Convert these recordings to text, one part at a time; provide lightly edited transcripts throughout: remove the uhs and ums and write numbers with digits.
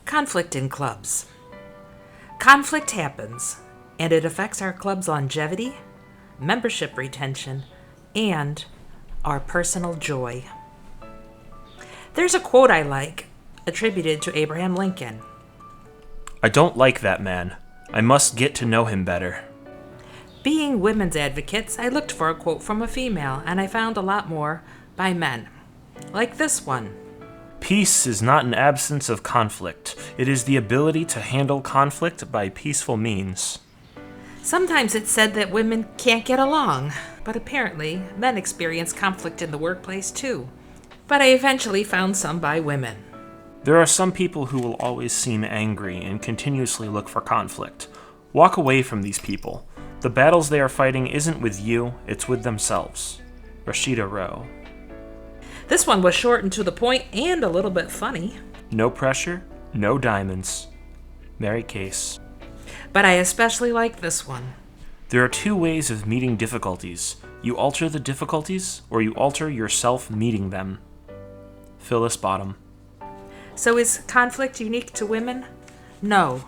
Conflict in clubs. Conflict happens, and it affects our club's longevity, membership retention, and our personal joy. There's a quote I like, attributed to Abraham Lincoln. I don't like that man. I must get to know him better. Being women's advocates, I looked for a quote from a female, and I found a lot more by men. Like this one. Peace is not an absence of conflict. It is the ability to handle conflict by peaceful means. Sometimes it's said that women can't get along, but apparently men experience conflict in the workplace too. But I eventually found some by women. There are some people who will always seem angry and continuously look for conflict. Walk away from these people. The battles they are fighting isn't with you, it's with themselves. Rashida Rowe. This one was short and to the point and a little bit funny. No pressure, no diamonds. Mary Case. But I especially like this one. There are two ways of meeting difficulties. You alter the difficulties, or you alter yourself meeting them. Phyllis Bottom. So is conflict unique to women? No.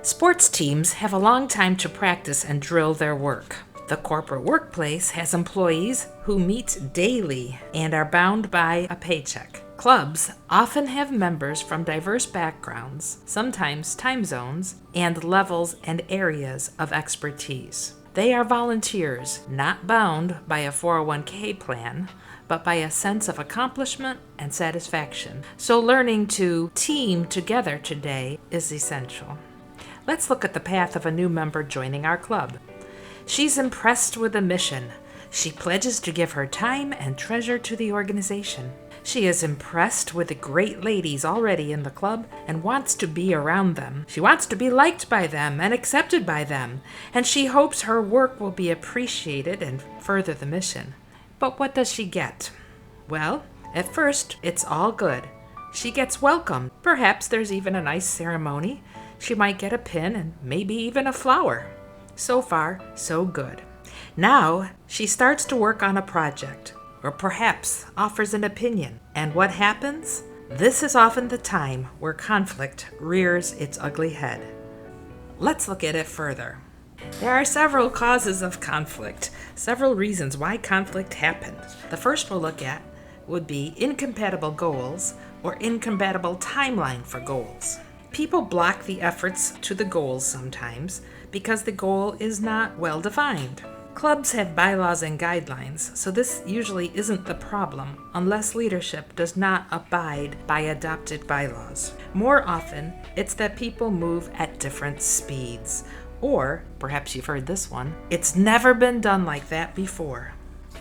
Sports teams have a long time to practice and drill their work. The corporate workplace has employees who meet daily and are bound by a paycheck. Clubs often have members from diverse backgrounds, sometimes time zones, and levels and areas of expertise. They are volunteers, not bound by a 401k plan, but by a sense of accomplishment and satisfaction. So learning to team together today is essential. Let's look at the path of a new member joining our club. She's impressed with the mission. She pledges to give her time and treasure to the organization. She is impressed with the great ladies already in the club and wants to be around them. She wants to be liked by them and accepted by them, and she hopes her work will be appreciated and further the mission. But what does she get? Well, at first, it's all good. She gets welcomed. Perhaps there's even a nice ceremony. She might get a pin and maybe even a flower. So far, so good. Now, she starts to work on a project, or perhaps offers an opinion. And what happens? This is often the time where conflict rears its ugly head. Let's look at it further. There are several causes of conflict, several reasons why conflict happens. The first we'll look at would be incompatible goals or incompatible timeline for goals. People block the efforts to the goals sometimes because the goal is not well defined. Clubs have bylaws and guidelines, so this usually isn't the problem unless leadership does not abide by adopted bylaws. More often, it's that people move at different speeds. Or, perhaps you've heard this one, it's never been done like that before.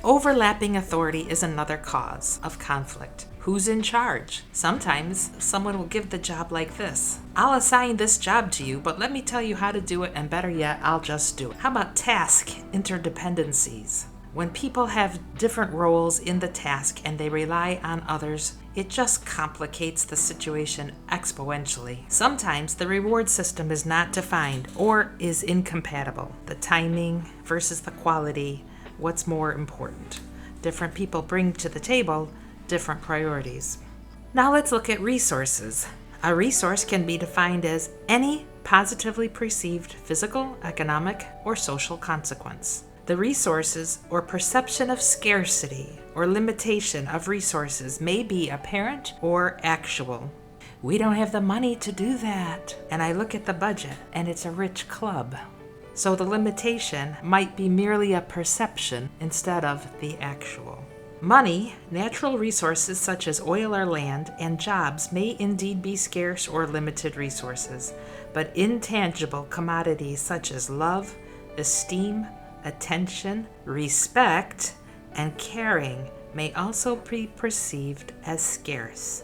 Overlapping authority is another cause of conflict. Who's in charge? Sometimes someone will give the job like this. I'll assign this job to you, but let me tell you how to do it, and better yet, I'll just do it. How about task interdependencies? When people have different roles in the task and they rely on others, it just complicates the situation exponentially. Sometimes the reward system is not defined or is incompatible. The timing versus the quality, what's more important? Different people bring to the table different priorities. Now let's look at resources. A resource can be defined as any positively perceived physical, economic, or social consequence. The resources or perception of scarcity or limitation of resources may be apparent or actual. We don't have the money to do that. And I look at the budget and it's a rich club. So the limitation might be merely a perception instead of the actual. Money, natural resources such as oil or land, and jobs may indeed be scarce or limited resources, but intangible commodities such as love, esteem, attention, respect, and caring may also be perceived as scarce.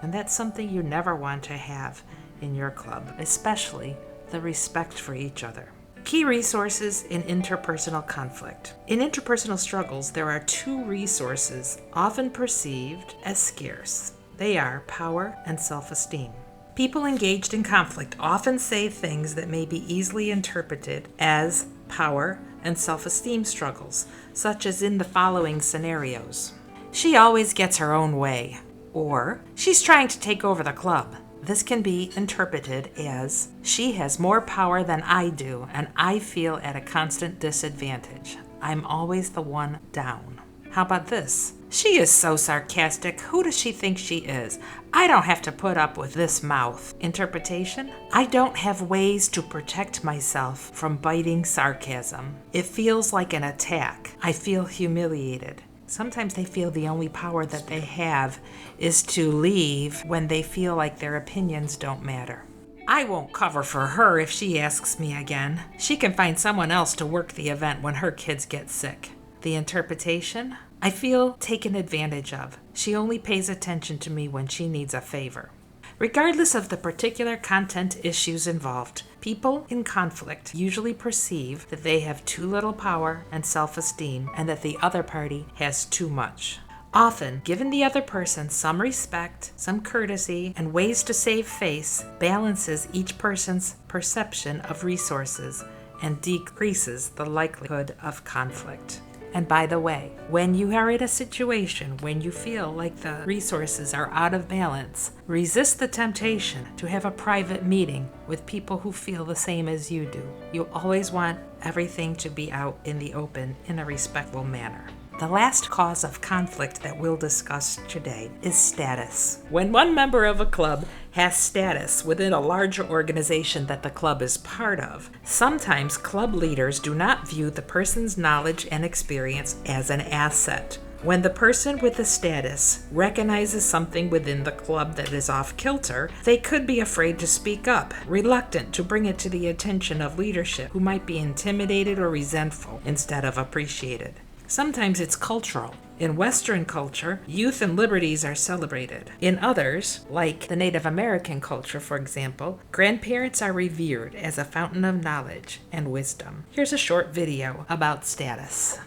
And that's something you never want to have in your club, especially the respect for each other. Key resources in interpersonal conflict. In interpersonal struggles, there are two resources often perceived as scarce. They are power and self-esteem. People engaged in conflict often say things that may be easily interpreted as power and self-esteem struggles, such as in the following scenarios. She always gets her own way. Or, she's trying to take over the club. This can be interpreted as, she has more power than I do, and I feel at a constant disadvantage. I'm always the one down. How about this? She is so sarcastic. Who does she think she is? I don't have to put up with this mouth. Interpretation? I don't have ways to protect myself from biting sarcasm. It feels like an attack. I feel humiliated. Sometimes they feel the only power that they have is to leave when they feel like their opinions don't matter. I won't cover for her if she asks me again. She can find someone else to work the event when her kids get sick. The interpretation? I feel taken advantage of. She only pays attention to me when she needs a favor. Regardless of the particular content issues involved, people in conflict usually perceive that they have too little power and self-esteem and that the other party has too much. Often, giving the other person some respect, some courtesy, and ways to save face balances each person's perception of resources and decreases the likelihood of conflict. And by the way, when you are in a situation when you feel like the resources are out of balance, resist the temptation to have a private meeting with people who feel the same as you do. You always want everything to be out in the open in a respectful manner. The last cause of conflict that we'll discuss today is status. When one member of a club has status within a larger organization that the club is part of, sometimes club leaders do not view the person's knowledge and experience as an asset. When the person with the status recognizes something within the club that is off kilter, they could be afraid to speak up, reluctant to bring it to the attention of leadership who might be intimidated or resentful instead of appreciated. Sometimes it's cultural. In Western culture, youth and liberties are celebrated. In others, like the Native American culture, for example, grandparents are revered as a fountain of knowledge and wisdom. Here's a short video about status.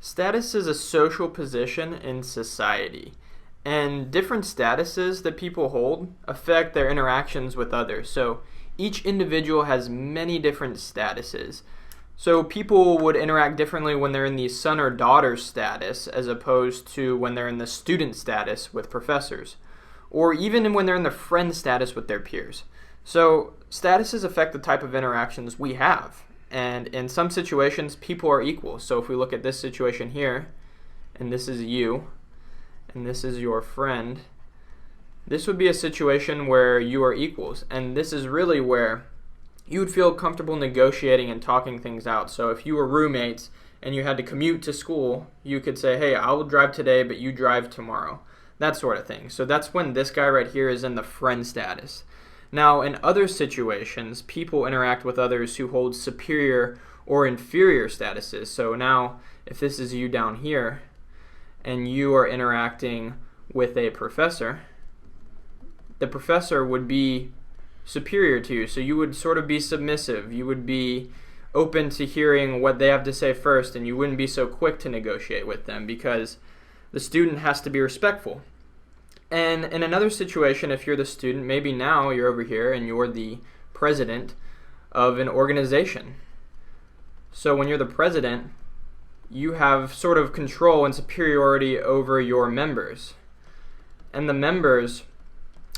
Status is a social position in society, and different statuses that people hold affect their interactions with others. So each individual has many different statuses. So people would interact differently when they're in the son or daughter status as opposed to when they're in the student status with professors, or even when they're in the friend status with their peers. So statuses affect the type of interactions we have, and in some situations people are equal. So if we look at this situation here, and this is you, and this is your friend, this would be a situation where you are equals, and this is really where you would feel comfortable negotiating and talking things out. So if you were roommates and you had to commute to school, you could say, hey, I will drive today, but you drive tomorrow. That sort of thing. So that's when this guy right here is in the friend status. Now, in other situations, people interact with others who hold superior or inferior statuses. So now, if this is you down here, and you are interacting with a professor, the professor would be superior to you, so you would sort of be submissive. You would be open to hearing what they have to say first, and you wouldn't be so quick to negotiate with them because the student has to be respectful. And in another situation, if you're the student, maybe now you're over here and you're the president of an organization. So when you're the president, you have sort of control and superiority over your members. And the members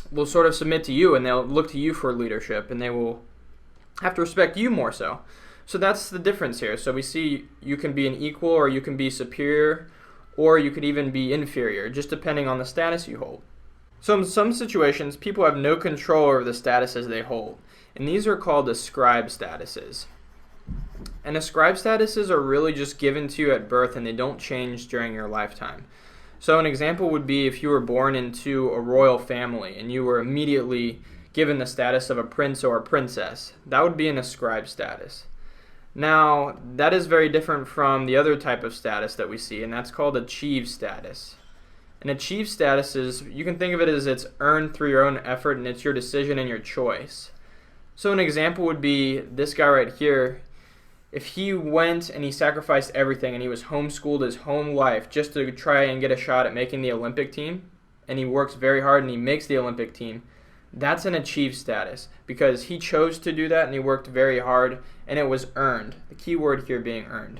will sort of submit to you, and they'll look to you for leadership, and they will have to respect you more so. So that's the difference here. So we see you can be an equal, or you can be superior, or you could even be inferior, just depending on the status you hold. So in some situations, people have no control over the statuses they hold, and these are called ascribed statuses. And ascribed statuses are really just given to you at birth, and they don't change during your lifetime. So an example would be if you were born into a royal family and you were immediately given the status of a prince or a princess. That would be an ascribed status. Now, that is very different from the other type of status that we see, and that's called achieved status. An achieved status is, you can think of it as it's earned through your own effort, and it's your decision and your choice. So an example would be this guy right here. If he went and he sacrificed everything and he was homeschooled his whole life just to try and get a shot at making the Olympic team, and he works very hard and he makes the Olympic team, that's an achieved status because he chose to do that and he worked very hard and it was earned. The key word here being earned.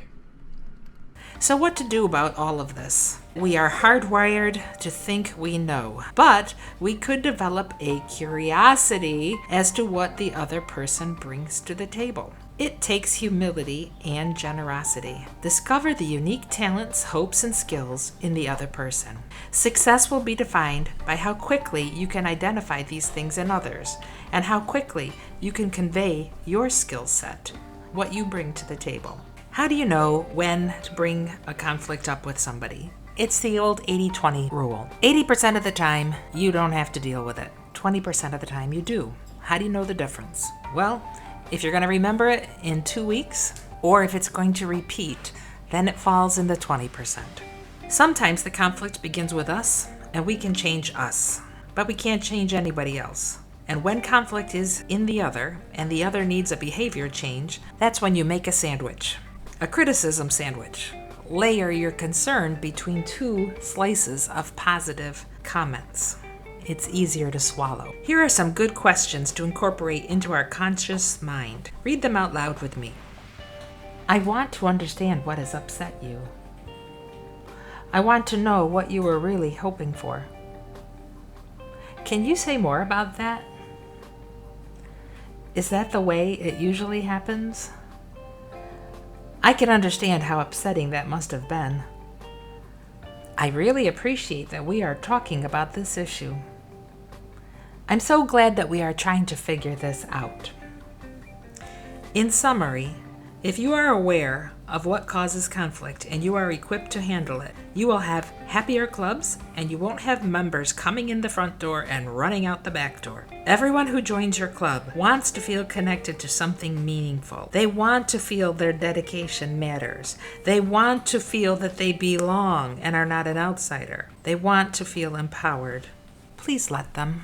So, what to do about all of this? We are hardwired to think we know, but we could develop a curiosity as to what the other person brings to the table. It takes humility and generosity. Discover the unique talents, hopes, and skills in the other person. Success will be defined by how quickly you can identify these things in others, and how quickly you can convey your skill set, what you bring to the table. How do you know when to bring a conflict up with somebody? It's the old 80-20 rule. 80% of the time, you don't have to deal with it. 20% of the time, you do. How do you know the difference? Well, if you're going to remember it in 2 weeks, or if it's going to repeat, then it falls in the 20%. Sometimes the conflict begins with us, and we can change us, but we can't change anybody else. And when conflict is in the other, and the other needs a behavior change, that's when you make a sandwich. A criticism sandwich. Layer your concern between 2 slices of positive comments. It's easier to swallow. Here are some good questions to incorporate into our conscious mind. Read them out loud with me. I want to understand what has upset you. I want to know what you were really hoping for. Can you say more about that? Is that the way it usually happens? I can understand how upsetting that must have been. I really appreciate that we are talking about this issue. I'm so glad that we are trying to figure this out. In summary, if you are aware of what causes conflict and you are equipped to handle it, you will have happier clubs and you won't have members coming in the front door and running out the back door. Everyone who joins your club wants to feel connected to something meaningful. They want to feel their dedication matters. They want to feel that they belong and are not an outsider. They want to feel empowered. Please let them.